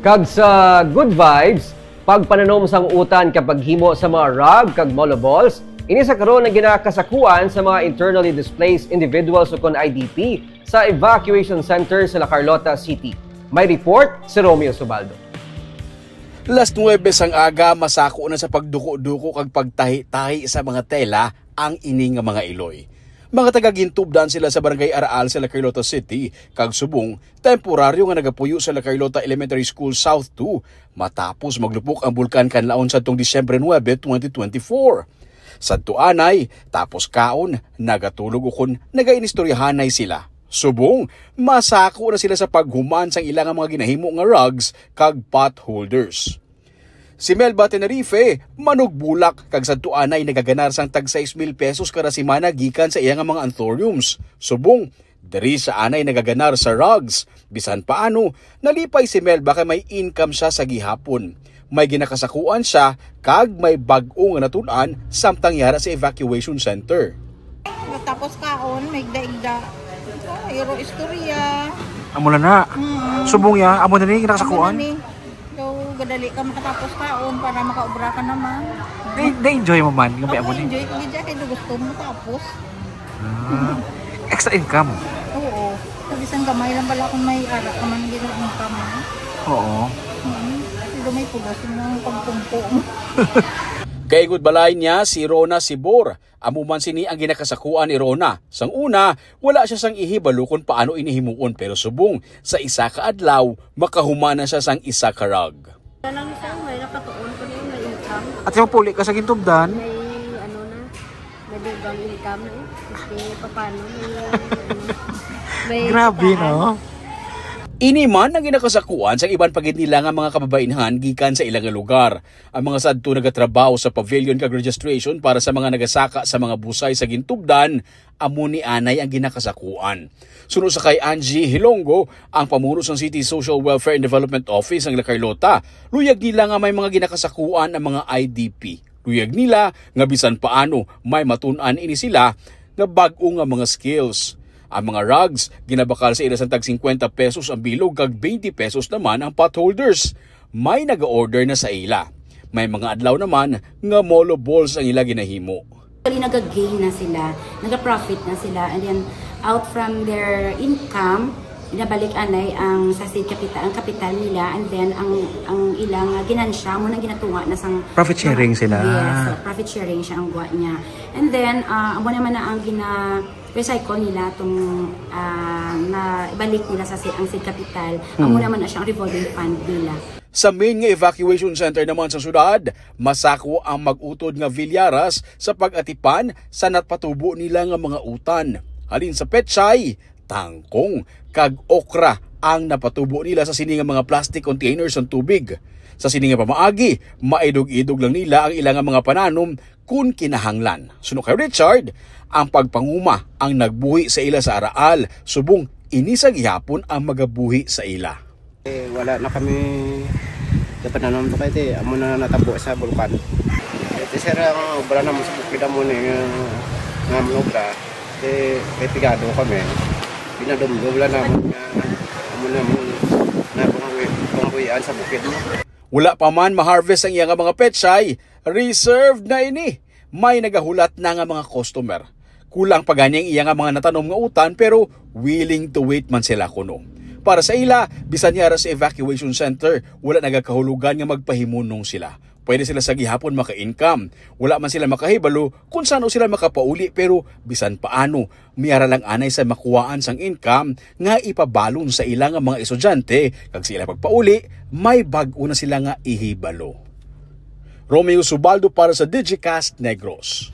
Kag sa good vibes, pagpananom sang utan kapag himo sa mga rug kag molo balls, ini sa karon nga ginakasakuan sa mga internally displaced individuals o kon IDP sa evacuation center sa La Carlota City. May report si Romeo Subaldo. Las 9 sang aga, masako na sa pagduko-duko kag pagtahi-tahi sa mga tela ang ini nga mga iloy. Mga taga-gintubdan sila sa Barangay Araal sa La Carlota City, kag subong, temporaryo nga nagapuyo sa La Carlota Elementary School South 2 matapos maglupok ang bulkan kanlaon sa tong Disyembre 9, 2024. Sa tuanay, tapos kaon, nagatulog ukon, nagainistoryahanay sila. Subong, masako na sila sa paghuman sang ilang mga ginahimo nga rugs kag pot holders. Si Melba Tenerife, manugbulak kag sa tuanay nagaganar sang tag 6,000 pesos kada semana gikan sa iyang mga anthuriums. Subong, diri sa anay nagaganar sa rugs. Bisan paano, nalipay si Melba kay may income siya sa gihapon. May ginakasakuan siya kag may bag-o nga natun-an samtang yara sa evacuation center. Tapos kaon, may igda-igda. Hero istorya. Amo na. Subong ya, amo na ni ginakasakuan. Gadali ka makatapos kaon para makaobra ka naman. Na-enjoy mo man yung may amo ni? Na-enjoy ko gidya kay gusto mo tapos. Extra income? Oo. Sabi isang gamay lang pala kung may ara ka man gina income mo. Oo. Pero may pulas yung pagpumpo mo. Kay gud balay niya si Rona Sibor. Amuman sini ang ginakasakuan ni Rona. Sang una, wala siya sang ihibalo kung paano inihimuon pero subong sa isa ka adlaw makahumana siya sang isa ka rug. Lang siya, may nakatuon ko na yung may income. At yung puli ka sa gintubdan? May dugang income eh. Kasi paano, may Grabe, no? Ini man ang ginakasakuan sa iban pagid nila nga mga kababainhan gikan sa ilang lugar. Ang mga sadto nagatrabaho sa pavilion kag registration para sa mga nagasaka sa mga busay sa gintubdan, amo ni anay ang ginakasakuan. Sunod sa kay Angie Hilongo, ang pamuno sa City Social Welfare and Development Office ng La Carlota, luyag nila nga may mga ginakasakuan ang mga IDP. Luyag nila nga bisan paano may matun-an ini sila nga bag-o nga mga skills. Ang mga rugs, ginabakal sa ila sa tag 50 pesos ang bilog kag 20 pesos naman ang pot holders. May naga-order na sa ila. May mga adlaw naman nga molo balls ang ila ginahimo. Nag-gain na sila, nag-profit na sila, and then out from their income, inabalik anay ang sa seed capital, ang kapital nila, and then ang ilang ginansya mo na ginatunga na sang Profit sharing sila. Yes, so profit sharing siya ang guwa niya. And then amo naman na ang recycle nila tong na ibalik nila sa ang seed capital. Amo naman na siyang revolving fund nila. Sa main nga evacuation center naman sa syudad, masako ang mag-utod nga Villaras sa pag-atipan sa natpatubo nila nga mga utan. Halin sa petsay, tangkong kag okra ang napatubo nila sa sininga mga plastic containers ng tubig. Sa sininga pamaagi, maidog-idog lang nila ang ilang mga pananom kung kinahanglan. Sunod kay Richard, ang pagpanguma ang nagbuhi sa ila sa Araal, subong inisag ihapon ang magabuhi sa ila. Wala na kami dapat nanom to kay amo na natabo sa bulkan. Ito sir ang obra na mo sa bukid mo ni nga obra. Kay pigado kami. Pinadumdum na mo amo na mo na pangbuhian sa bukid mo. Wala pa man ma-harvest ang iyang mga petsay, reserved na ini. May nagahulat na nga mga customer. Kulang pa ganyang iyang mga natanom nga utan pero willing to wait man sila kuno. Para sa ila, bisan yara sa evacuation center, wala nagakahulugan nga magpahimunong sila. Pwede sila sa gihapon maka-income. Wala man sila makahibalo kung saan sila makapauli pero bisan paano, miyara lang anay sa makuhaan sang income nga ipabalon sa ilang mga estudyante kag sila pagpauli, may bag-o na sila nga ihibalo. Romeo Subaldo para sa Digicast Negros.